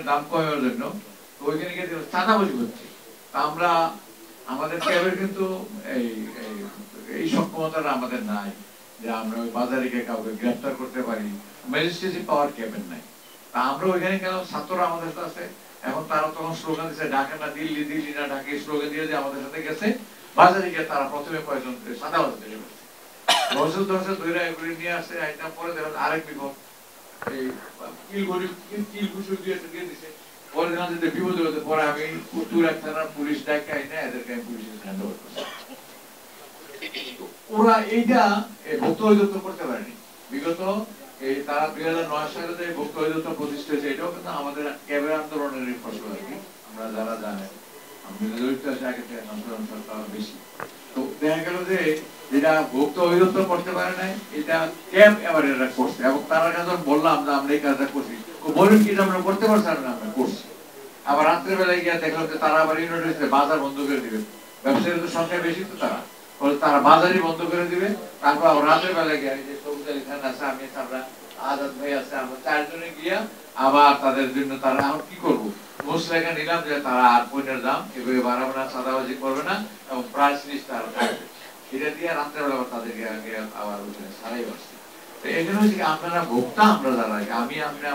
দাম কমানোর জন্য, তো ওইখানে গিয়ে চাঁদাবাজি হচ্ছে। তা আমরা আমাদের ক্যাবের কিন্তু এই সক্ষমতাটা আমাদের নাই যে আমরা ওই বাজারে গিয়ে কাউকে গ্রেফতার করতে পারি, ম্যাজিস্ট্রেসি পাওয়ার ক্যাবের নাই। তা আমরা ওইখানে গেলাম, ছাত্ররা আমাদের কাছে, এখন তারা তখন স্লোগান দিচ্ছে ঢাকা না দিল্লি, দিল্লি না ঢাকা, স্লোগান দিয়ে যে আমাদের সাথে গেছে। বাজারে গিয়ে তারা প্রথমে কয়েকজন চাঁদাবাজ থেকে গেছে, ধসে ধসে ধরে এগুলি নিয়ে আসছে। একটা পরে দেখা আরেক বিপদ, এই কিল ঘুষুর দিয়ে দিছে। পরে দেখা যাচ্ছে বিপদ হতে পরে আমি পুতুরা থানার পুলিশ ডাকে আইনা এদেরকে আমি পুলিশের হ্যান্ড ওভার করছি। ওরা এইটা ভুক্ত অধিদপ্তর করতে পারেনি। বিগত তারা 2009 সালে যে ভুক্ত অধিদপ্তর প্রতিষ্ঠা হয়েছে, এটাও কিন্তু আমাদের ক্যাবের আন্দোলনের ফসল আর কি। আমরা যারা জানেন আমি জড়িত আছি আগে থেকে, আন্দোলন সরকার বেশি। তো দেখা গেল যে যেটা ভুক্ত অধিদপ্তর করতে পারে নাই, এটা ক্যাব এবার এরা করছে। এবং তারা যখন বললাম যে আমরা এই কাজটা করছি, বলুন কি আমরা করতে পারছিলাম না, আমরা করছি। আবার রাত্রেবেলায় গিয়ে দেখলাম যে তারা আবার ইউনিট বাজার বন্ধ করে দিবে, ব্যবসায়ীদের সংখ্যা বেশি, তো তারা বাজারই বন্ধ করে দিবে। তারপর আবার রাতের বেলায় গিয়ে যে সবুজ আলী খান আছে, আমি আমরা আজাদ ভাই আছে, আমরা চারজনে গিয়া আবার তাদের জন্য তারা এখন কি করবো মুসলেখা নিলাম যে তারা আর পণ্যের দাম এভাবে বাড়াবে না, চাঁদাবাজি করবে না, এবং প্রাইস লিস্ট তারা থাকবে। এটা দিয়ে রাত্রেবেলা আবার তাদেরকে আবার ওখানে সারাই বসছে। তো এই জন্য হচ্ছে আপনারা ভোক্তা, আমরা যারা আমি আপনি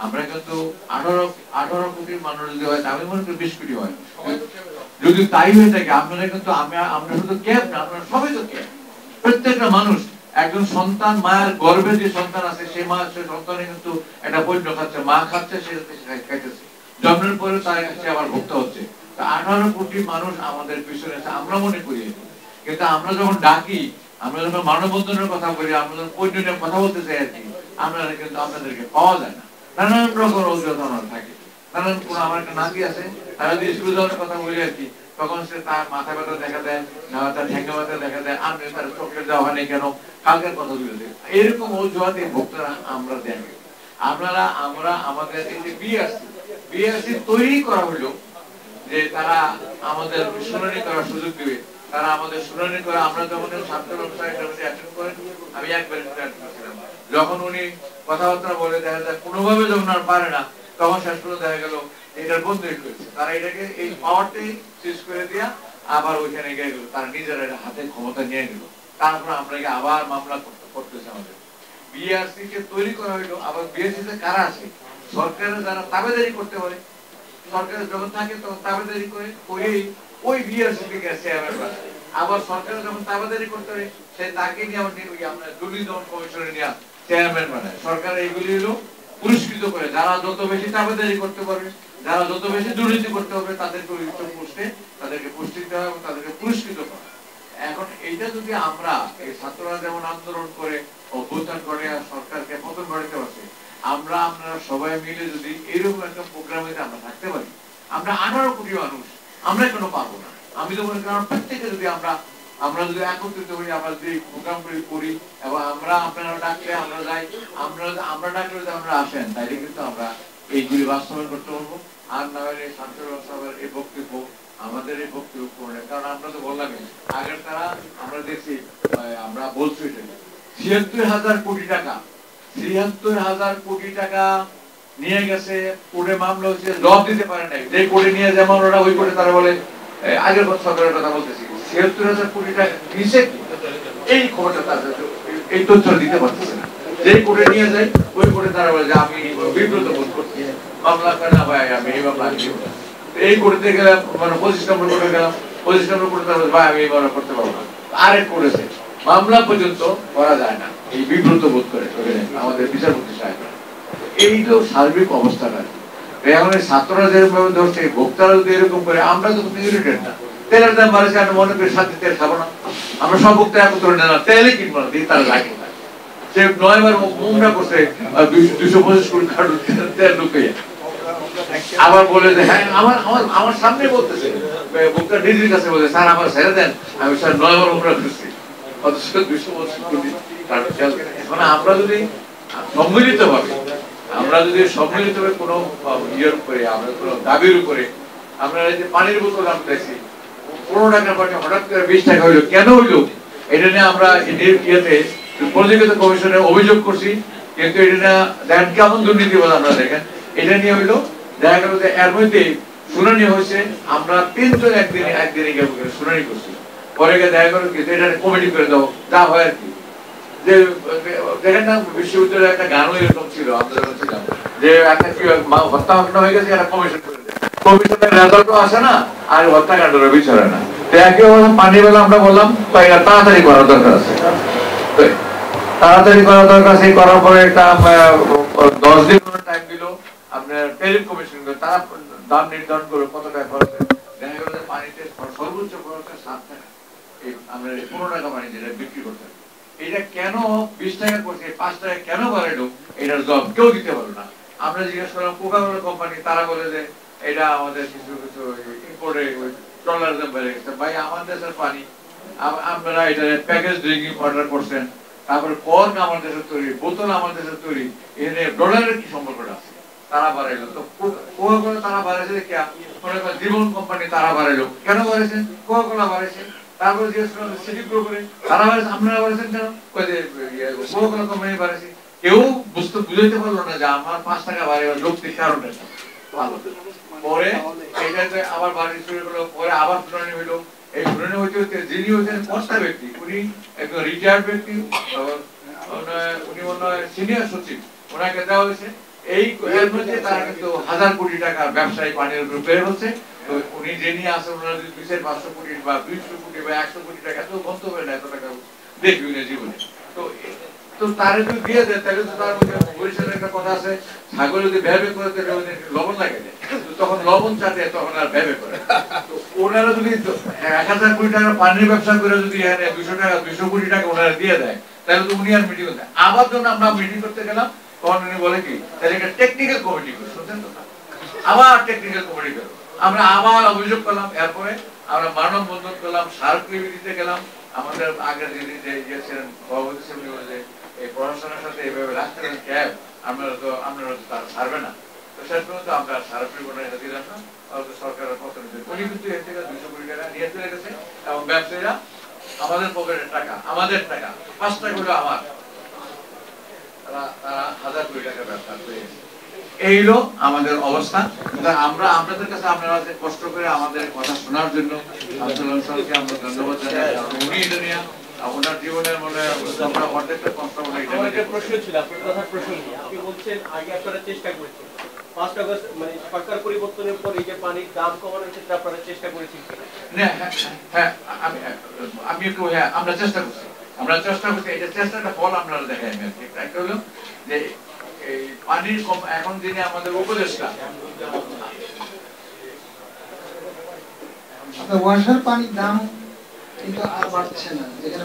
আমরা কিন্তু 18 কোটির মানুষ যদি হয়, আমি মনে করি 20 কোটি হয়। যদি তাই হয়ে থাকে, আপনারা কিন্তু আমরা শুধু ক্যাব না, আপনারা সবাই তো ক্যাব। প্রত্যেকটা মানুষ, একজন সন্তান মায়ের গর্ভে যে সন্তান আছে, সেই মা সেই সন্তানে কিন্তু একটা পণ্য খাচ্ছে, মা খাচ্ছে, সে খাইতেছে, জন্মের পরে তার কাছে আবার ভোক্তা হচ্ছে। 18 কোটি মানুষ আমাদের পিছনে আছে, আমরা মনে করি। কিন্তু আমরা যখন ডাকি, আমরা যখন মানববন্ধনের কথা বলি, আমরা যখন পণ্য নিয়ে কথা বলতে চাই আর কি, আমরা কিন্তু আপনাদেরকে পাওয়া যায় না। নানান রকম অজুহাত থাকে, নানান কোন আমার একটা নাতি আছে, তারা যদি স্কুল যাওয়ার কথা বলি আর কি, তখন সে তার মাথা ব্যথা দেখা দেয়, না তার ঠ্যাঙ্গা ব্যথা দেখা দেয়, আমি তার চকলেট দেওয়া হয়নি কেন, কালকের কথা বলে দেয়। এরকম অজুহাতে ভোক্তারা আমরা দেখি। আপনারা আমরা আমাদের এই যে বিআরসি তৈরি করা হলো যে তারা আমাদের শুনানি করার সুযোগ দিবে, তারা আমাদের শুনানি করে। আমরা যখন ছাত্র ব্যবসায়ী অ্যাটেন্ড করেন, আমি একবার অ্যাটেন্ড করেছিলাম, যখন উনি কথাবার্তা বলে দেখা যায় কোনোভাবে যখন আর পারে না, তখন শেষ পর্যন্ত দেখা গেল এটার বন্ধ করেছে। তারা এটাকে এই পাওয়ারটাই শেষ করে দিয়া আবার ওইখানে গিয়ে গেল, তারা নিজেরা এটা হাতে ক্ষমতা নিয়ে গেল। তারপর আমরা আবার মামলা করতেছি। আমাদের বিআরসি কে তৈরি করা হইলো, আবার বিআরসি তে কারা আছে, সরকারের যারা তাবেদারি করতে পারে, সরকারের যখন থাকে তখন তাবেদারি করে ওই বিআরসি কে গেছে আবার সরকারের যখন তাবেদারি করতে হয়, সে তাকে নিয়ে আমরা দুর্নীতি দমন কমিশনে নিয়ে চেয়ারম্যান বানায়। সরকার এইগুলি হলো পুরস্কৃত করে, যারা যত বেশি তাবেদারি করতে পারবে, যারা যত বেশি দুর্নীতি করতে হবে, তাদেরকে পোস্টে তাদেরকে পুরস্কৃত হয় এবং তাদেরকে পুরস্কৃত করে। এখন এইটা যদি আমরা এই ছাত্ররা যেমন আন্দোলন করে অভ্যুত্থান করে সরকারকে পতন ঘটাতে পারছে, আমরা আপনারা সবাই মিলে যদি এরকম একটা প্রোগ্রামে আমরা থাকতে পারি, আমরা 18 কোটি মানুষ, আমরা কেন পারবো না? আমি তো মনে করি প্রত্যেকে যদি আমরা যদি একত্রিত হই, আমরা যদি প্রোগ্রামগুলি করি, এবং আমরা আপনারা ডাকলে আমরা যাই, আমরা ডাকলে যদি আমরা আসেন, তাইলে কিন্তু আমরা এইগুলি বাস্তবায়ন করতে পারবো। আর না হলে ছাত্র সভার এই বক্তব্য আমাদের এই বক্তব্য করে, কারণ আমরা তো বললামই আগের তারা আমরা দেখছি, আমরা বলছি ৭৬,০০০ কোটি টাকা, ৭৬,০০০ কোটি টাকা নিয়ে গেছে, কোর্টে মামলা হচ্ছে, জবাব দিতে পারে নাই। যে কোর্টে নিয়ে যেমন ওরা ওই কোর্টে তারা বলে, আগের সরকারের কথা বলতেছি, ৭৬,০০০ কোটি টাকা নিচে এই খবরটা তাদের এই তথ্য দিতে পারতেছে না। যে কোর্টে নিয়ে যায় ওই কোর্টে তারা বলে যে আমি বিব্রত বোধ করছি, মামলা করে না ভাই, আমি এই মামলা এই কোর্টে গেলাম, মানে 25 নম্বর কোর্টে গেলাম, 25 নম্বর কোর্টে তারা ভাই আমি এই মামলা করতে পারবো না, আরেক করেছে, মামলা পর্যন্ত করা যায় না, এই বিব্রত বোধ করে আমাদের বিচারপতি সাহেব। এই তো সার্বিক অবস্থাটা। এখন ছাত্ররা যেরকম ধরছে, ভোক্তারা যদি এরকম করে, আমরা তো ইরিটেড না। তেলের দাম বাড়ছে, আমরা মনে করি সাথে তেল খাবো না, আমরা সব ভোক্তা একত্রে নেন, তেলে কিনবো না, দিয়ে তারা লাগে না। সে 9 বার মুমরা করছে 225 কোটি কার্টুন তেল ঢুকিয়ে, আবার বলে যে হ্যাঁ আমার সামনে বলতেছে ভোক্তা ডিজির কাছে বলে, স্যার আমার ছেড়ে দেন, আমি স্যার 9 বার মুমরা করছি, অথচ 225 কোটি কার্টুন তেল। এখন আমরা যদি সম্মিলিত ভাবে কোনো ইয়ের উপরে, আমরা কোনো দাবির উপরে, আমরা এই যে পানির বোতল দাম চাইছি 15 টাকার পানি হঠাৎ করে 20 টাকা হইলো, কেন হইলো? এটা নিয়ে আমরা প্রতিগত কমিশনে অভিযোগ করছি, কিন্তু এটা নিয়ে দেখেন কেমন দুর্নীতি বলে, আমরা দেখেন এটা নিয়ে হইলো দেখা গেল যে এর মধ্যে শুনানি হয়েছে, আমরা 3 জন একদিনে গিয়ে শুনানি করছি, পরে গিয়ে দেখা গেল কি এটা কমিটি করে দাও, যা হয় আর কি। যে দেখেন না বিশ্ববিদ্যালয়ের একটা গানও এরকম ছিল, আমরা ছিলাম যে একটা কি হত্যা হয়ে গেছে, একটা কমিশন করে দেয়, কমিশনের রেজাল্টও আসে না আর হত্যাকাণ্ডের বিচার হয় না। তো একই পানি বেলা আমরা বললাম তাড়াতাড়ি করার দরকার আছে, তাড়াতাড়ি করা দরকার। সেই করার পরে একটা 10 দিন টাইম দিল আপনার টেলিম কমিশন, তারা দাম নির্ধারণ করে কত টাকা খরচ। দেখা গেল যে পানিতে সর্বোচ্চ খরচ 7 টাকা, আমরা 15 টাকা পানি যেটা বিক্রি করতে। এটা কেন 20 টাকা করছে, 5 টাকা কেন বাড়াইলো, এটার জবাব কেউ দিতে পারলো না। আমরা জিজ্ঞেস করলাম কোকা-কোলা কোম্পানি, তারা বলে যে এটা আমাদের কিছু কিছু ইম্পোর্টে ট্রলার বেড়ে গেছে। ভাই আমার দেশের পানি, আপনারা এটা প্যাকেজ ড্রিঙ্কিং অর্ডার করছেন, তারপরে কর্ক আমার দেশের তৈরি, বোতল আমার দেশের তৈরি, এখানে ডলারের কি সম্পর্কটা আছে? তারা বাড়াইলো তো কোকা-কোলা, তারা বাড়াইছে মনে করেন জীবন কোম্পানি, তারা বাড়াইলো কেন বাড়াইছেন? কোকা-কোলা বাড়াইছে। তারপরে জিজ্ঞেস করলাম সিটি গ্রুপে, তারা বাড়াইছে, আপনারা বাড়াইছেন কেন? কোকা-কোলা কোম্পানি বাড়াইছে। কেউ বুঝাইতে পারলো না যে আমার 5 টাকা বাড়াইবার যৌক্তিক কারণটা ভালো। পরে এটাতে আবার বাড়ি শুরু হলো, পরে আবার শুনানি হইলো। এই শুনানি হইতে হইতে যিনি হচ্ছেন কর্তা ব্যক্তি, উনি একজন রিটায়ার্ড ব্যক্তি, উনি মনে হয় সিনিয়র সচিব, ওনাকে দেওয়া হয়েছে। এই এর মধ্যে তারা কিন্তু 1000 কোটি টাকার ব্যবসায়ী পানির উপর বের হচ্ছে। তো উনি যিনি আছেন, ওনারা যদি 500 কোটি বা 200 কোটি বা 100 কোটি টাকা তো গন্তব্য না, এত টাকা দেখবি না জীবনে। তো তো তারে যদি দিয়ে দেয়, তাহলে তো তার মধ্যে বরিশালের একটা কথা আছে, ছাগল যদি ভ্যাবে করে তাহলে লবণ লাগে যায়, তখন লবণ চাটে, তখন আর ভ্যাবে করে। তো ওনারা যদি 1000 কোটি টাকা পানির ব্যবসা করে যদি 200 কোটি টাকা ওনারা দিয়ে দেয়, তাহলে তো উনি আর মিটিং করতে। আবার যখন আমরা মিটিং করতে গেলাম, তখন উনি বলে কি, তাহলে একটা টেকনিক্যাল কমিটি করে, শুনছেন তো, আবার টেকনিক্যাল কমিটি করে আমরা আবার অভিযোগ করলাম। এরপরে আমরা মানববন্ধন করলাম, স্মারকলিপি দিতে গেলাম। আমাদের আগের যিনি ছিলেন সভাপতি ছিলেন, বলে এই প্রশাসনের সাথে এইভাবে রাখতে ক্যাব আপনারা তো তারা ছাড়বে না। তো শেষ পর্যন্ত আমরা স্মারকলিপি দিলাম না, সরকারের পতন। উনি কিন্তু এর থেকে 200 কোটি টাকা নিয়ে চলে গেছে, এবং ব্যবসায়ীরা আমাদের পকেটের টাকা, আমাদের টাকা 5 টাকা হলো আমার, তারা 1000 কোটি টাকা ব্যবসা করে। এইলো আমাদের অবস্থা। আমরা আপনাদের কাছে, আপনারা যে কষ্ট করে আমাদের কথা শোনার জন্য আব্দুল আমরা ধন্যবাদ জানাই। উনি এটা নিয়ে ওনার জীবনের মনে আমরা অর্ধেকটা কষ্ট করে এটা নিয়ে প্রশ্ন ছিল, আপনার কথার প্রশ্ন আপনি বলছেন আগে আপনারা চেষ্টা করেছেন 5 আগস্ট মানে সরকার পরিবর্তনের পর এই যে পানির দাম কমানোর ক্ষেত্রে আপনারা চেষ্টা করেছেন কিনা? হ্যাঁ, আমি একটু আমরা চেষ্টা করছি, এটা চেষ্টাটা ফল আপনারা দেখাই। আমি একটা হলো যে এই পানির এখন যিনি আমাদের উপদেষ্টা, ওয়াসার পানির দাম কিন্তু আর বাড়ছে না, যেখানে